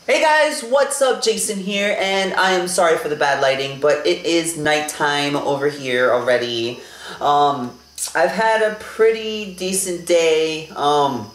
Hey guys, what's up? Jason here, and I am sorry for the bad lighting, but it is nighttime over here already. I've had a pretty decent day. I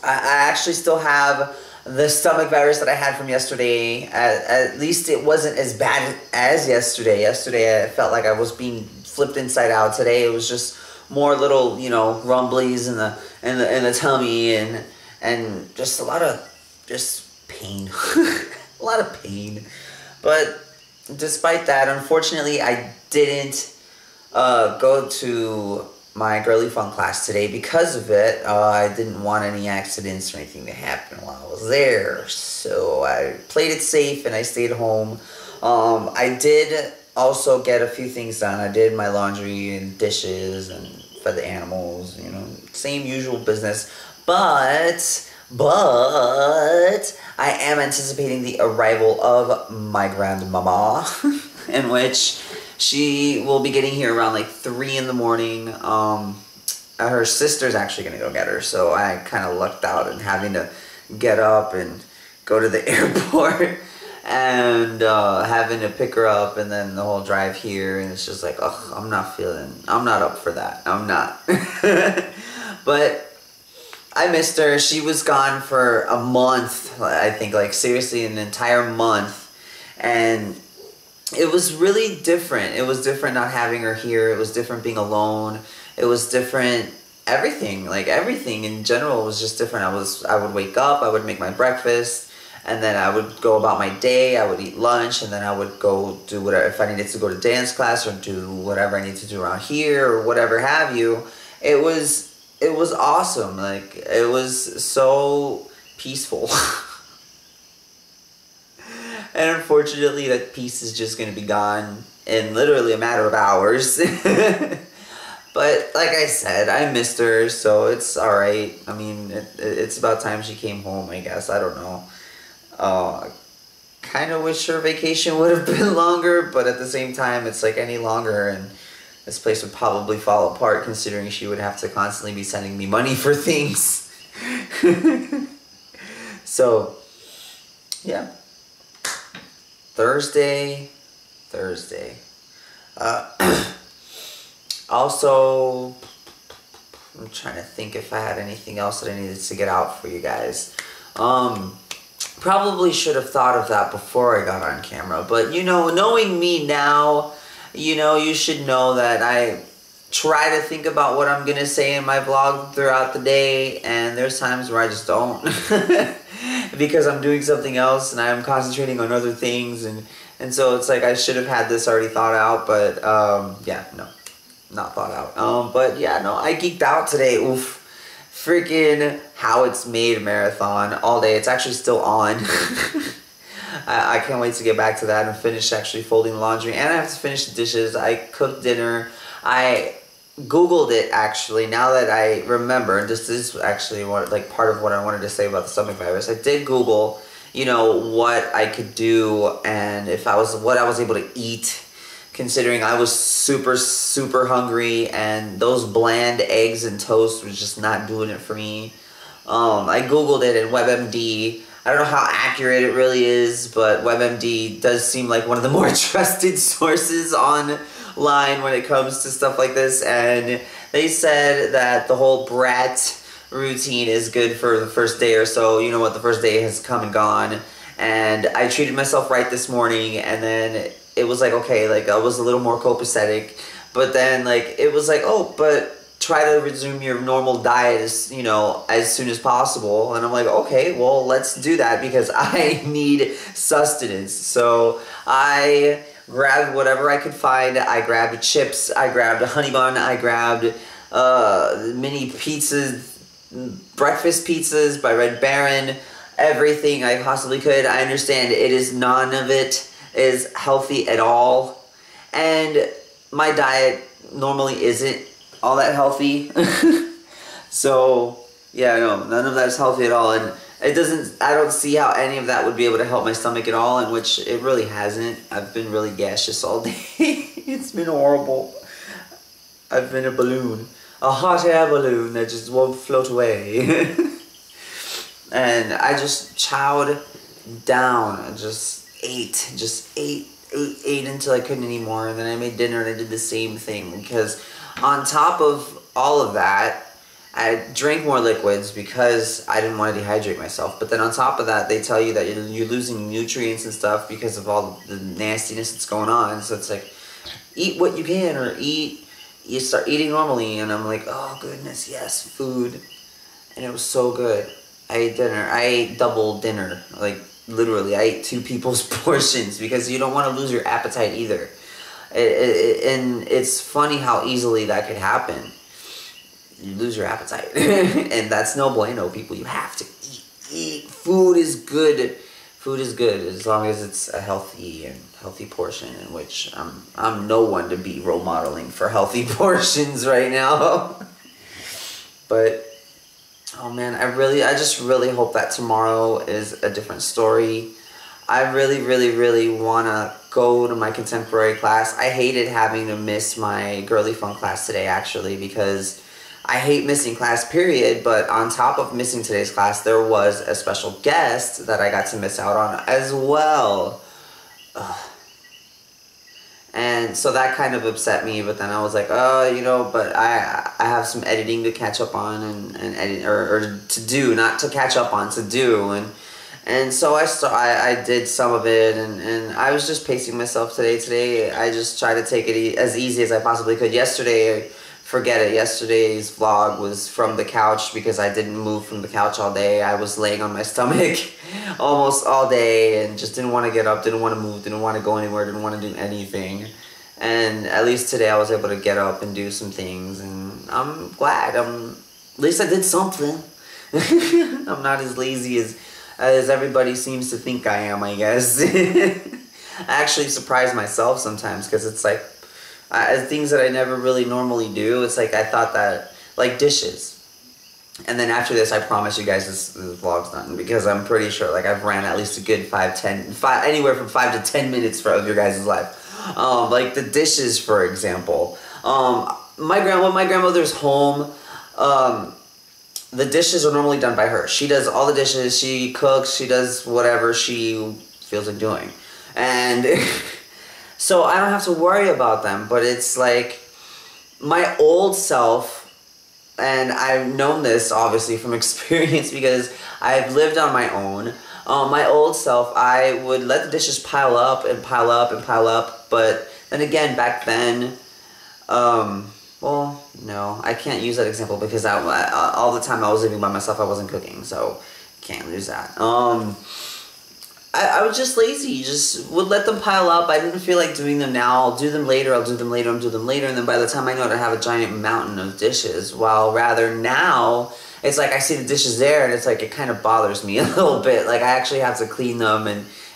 actually still have the stomach virus that I had from yesterday. At least it wasn't as bad as yesterday. Yesterday I felt like I was being flipped inside out. Today it was just more little, rumblies in the tummy and just a lot of pain. A lot of pain. But despite that, unfortunately, I didn't go to my girly fun class today because of it. I didn't want any accidents or anything to happen while I was there. So I played it safe and I stayed home. I did also get a few things done. I did my laundry and dishes and for the animals, same usual business. But I am anticipating the arrival of my grandmama, in which she will be getting here around like 3 in the morning. Her sister's actually going to go get her, so I kind of lucked out in having to get up and go to the airport and having to pick her up and then the whole drive here, and it's just like, ugh, I'm not up for that. I'm not. But I missed her. She was gone for a month, I think, like seriously an entire month. And it was really different. It was different not having her here. It was different being alone. It was different everything. Like everything in general was just different. I would wake up, I would make my breakfast, and then I would go about my day. I would eat lunch, and then I would go do whatever. If I needed to go to dance class or do whatever I need to do around here or whatever have you, it was awesome. Like, it was so peaceful. And unfortunately, that peace is just going to be gone in literally a matter of hours. But like I said, I missed her, so it's alright. I mean, it's about time she came home, I guess. I don't know. Kind of wish her vacation would have been longer, but at the same time, it's like any longer, and this place would probably fall apart considering she would have to constantly be sending me money for things. So, yeah. Thursday. Also, I'm trying to think if I had anything else that I needed to get out for you guys. Probably should have thought of that before I got on camera, but knowing me now, you should know that I try to think about what I'm gonna say in my vlog throughout the day, and there's times where I just don't because I'm doing something else and I'm concentrating on other things, and so it's like I should have had this already thought out, but yeah, no, not thought out. But yeah, no, I geeked out today. Oof. Freaking How It's Made marathon all day. It's actually still on. I can't wait to get back to that and finish actually folding laundry, and I have to finish the dishes. I cooked dinner. I Googled it actually, now that I remember. This is actually part of what I wanted to say about the stomach virus. I did Google, what I could do and what I was able to eat, considering I was super, super hungry, and those bland eggs and toast was just not doing it for me. I Googled it, and WebMD, I don't know how accurate it really is, but WebMD does seem like one of the more trusted sources online when it comes to stuff like this, and they said that the whole brat routine is good for the first day or so. You know what, the first day has come and gone, and I treated myself right this morning, and then it was like, okay, like I was a little more copacetic, but then like it was like, oh, but try to resume your normal diet as soon as possible. And I'm like, okay, well, let's do that because I need sustenance. So I grabbed whatever I could find. I grabbed chips, I grabbed a honey bun, I grabbed mini pizzas, breakfast pizzas by Red Baron, everything I possibly could. I understand none of it is healthy at all, and my diet normally isn't all that healthy. So yeah, no, none of that is healthy at all, and I don't see how any of that would be able to help my stomach at all, in which it really hasn't. I've been really gaseous all day. It's been horrible. I've been a balloon, a hot air balloon that just won't float away. And I just chowed down. I just ate until I couldn't anymore. And then I made dinner and I did the same thing, because on top of all of that, I drank more liquids because I didn't want to dehydrate myself. But then on top of that, they tell you that you're losing nutrients and stuff because of all the nastiness that's going on. So it's like, eat what you can, or you start eating normally. And I'm like, oh goodness, yes, food. And it was so good. I ate dinner. I ate double dinner. Like, literally, I ate 2 people's portions, because you don't want to lose your appetite either. And it's funny how easily that could happen. You lose your appetite. And that's no bueno, people. You have to eat. Food is good. Food is good as long as it's a healthy portion, in which I'm no one to be role modeling for healthy portions right now. But oh man, I just really hope that tomorrow is a different story. I really want to go to my contemporary class. I hated having to miss my girly fun class today, actually, because I hate missing class, period. But on top of missing today's class, there was a special guest that I got to miss out on as well. Ugh. And so that kind of upset me, but then I was like, oh, you know, but I have some editing to catch up on, and edit, or to do, not to catch up on, to do, and so I did some of it, and I was just pacing myself today. Today I just tried to take it as easy as I possibly could. Yesterday, forget it. Yesterday's vlog was from the couch, because I didn't move from the couch all day. I was laying on my stomach almost all day, and just didn't want to get up, didn't want to move, didn't want to go anywhere, didn't want to do anything. And at least today I was able to get up and do some things, and I'm glad. At least I did something. I'm not as lazy as everybody seems to think I am, I guess. I actually surprise myself sometimes, because it's like, things that I never really normally do. It's like, I thought that, like dishes. And then after this, I promise you guys this vlog's done, because I'm pretty sure, like, I've ran at least a good anywhere from 5 to 10 minutes of your guys' life. Like the dishes, for example. When my grandmother's home, the dishes are normally done by her. She does all the dishes, she cooks, she does whatever she feels like doing. And so I don't have to worry about them, but it's like my old self, and I've known this obviously from experience because I've lived on my own. My old self, I would let the dishes pile up and pile up and pile up, but then again, back then, well, no, I can't use that example because all the time I was living by myself, I wasn't cooking, so can't use that. I was just lazy, just would let them pile up. I didn't feel like doing them now. I'll do them later, I'll do them later, I'll do them later, and then by the time I know it, I have a giant mountain of dishes. While rather now, it's like I see the dishes there, and it's like it kind of bothers me a little bit. Like I actually have to clean them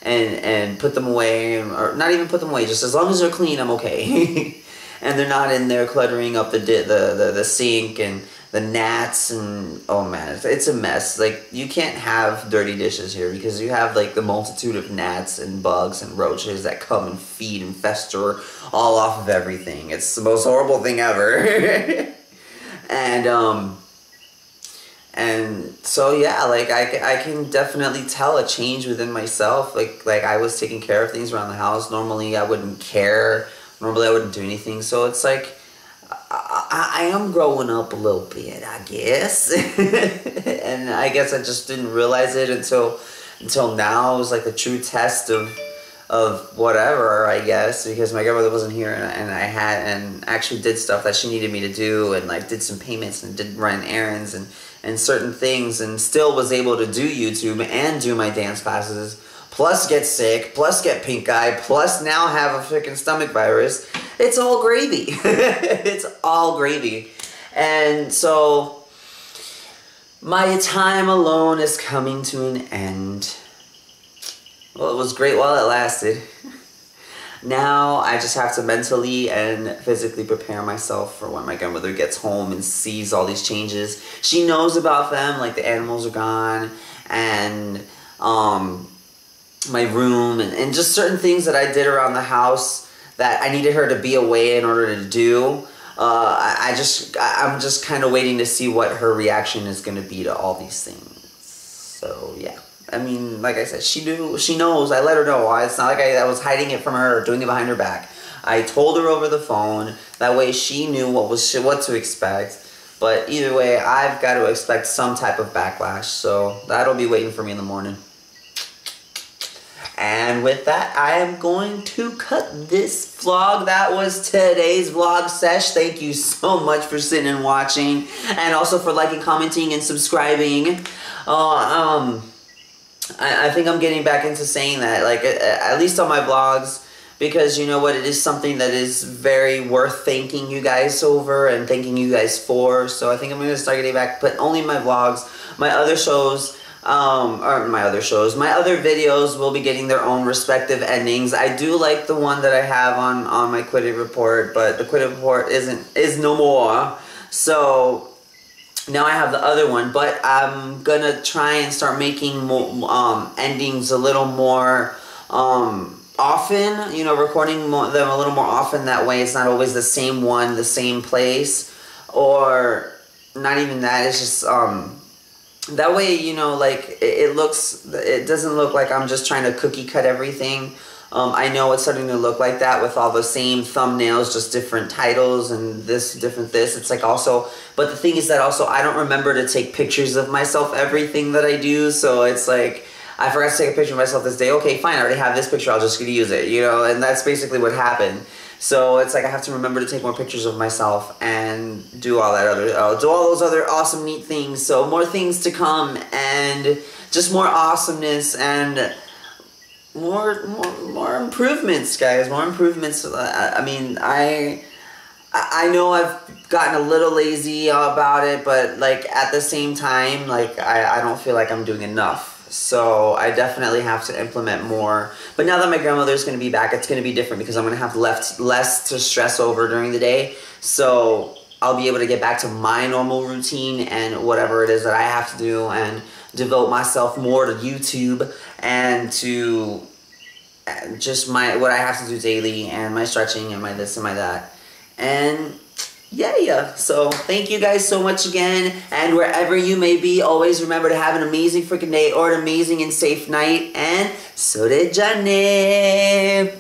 and put them away, or not even put them away. Just as long as they're clean, I'm okay. And they're not in there cluttering up the sink and the gnats, and oh man, it's a mess. Like you can't have dirty dishes here because you have like the multitude of gnats and bugs and roaches that come and feed and fester all off of everything. It's the most horrible thing ever. And so yeah, like I can definitely tell a change within myself. Like I was taking care of things around the house. Normally I wouldn't care. Normally I wouldn't do anything. So it's like I am growing up a little bit, I guess. And I guess I just didn't realize it until now. It was like the true test of whatever, I guess, because my grandmother wasn't here, and I actually did stuff that she needed me to do, and like did some payments and did run errands and certain things, and still was able to do YouTube and do my dance classes, plus get sick, plus get pink eye, plus now have a freaking stomach virus. It's all gravy. It's all gravy. And so my time alone is coming to an end. Well, it was great while it lasted. Now I just have to mentally and physically prepare myself for when my grandmother gets home and sees all these changes. She knows about them, like the animals are gone, and my room, and just certain things that I did around the house that I needed her to be away in order to do. I'm just kind of waiting to see what her reaction is going to be to all these things. So yeah, I mean, like I said, she knows. I let her know. It's not like I was hiding it from her or doing it behind her back. I told her over the phone. That way she knew what to expect. But either way, I've got to expect some type of backlash. So that'll be waiting for me in the morning. And with that, I am going to cut this vlog. That was today's vlog sesh. Thank you so much for sitting and watching. And also for liking, commenting, and subscribing. I think I'm getting back into saying that, like, at least on my vlogs, because you know what, it is something that is very worth thanking you guys over and thanking you guys for. So I think I'm going to start getting back, but only my vlogs. My other shows, my other videos will be getting their own respective endings. I do like the one that I have on my Quit It report, but the Quit It report is no more. So now I have the other one, but I'm gonna try and start making more, endings a little more often, you know, recording them a little more often. That way it's not always the same one, the same place, or not even that. It's just that way, you know, like it doesn't look like I'm just trying to cookie cut everything. I know it's starting to look like that with all the same thumbnails, just different titles and this, different this. It's like also, but the thing is that also I don't remember to take pictures of myself, everything that I do. So it's like, I forgot to take a picture of myself this day. Okay, fine, I already have this picture, I'll just gonna use it, you know, and that's basically what happened. So it's like I have to remember to take more pictures of myself and do all that other, do all those other awesome, neat things. So more things to come and just more awesomeness and more improvements, guys. More improvements. I mean, I know I've gotten a little lazy about it, but like at the same time, like I don't feel like I'm doing enough. So I definitely have to implement more. But now that my grandmother's going to be back, it's going to be different because I'm going to have less to stress over during the day. So I'll be able to get back to my normal routine and whatever it is that I have to do and devote myself more to YouTube and to just what I have to do daily and my stretching and my this and my that. And yeah. So thank you guys so much again. And wherever you may be, always remember to have an amazing freaking day or an amazing and safe night. And so did Johnny.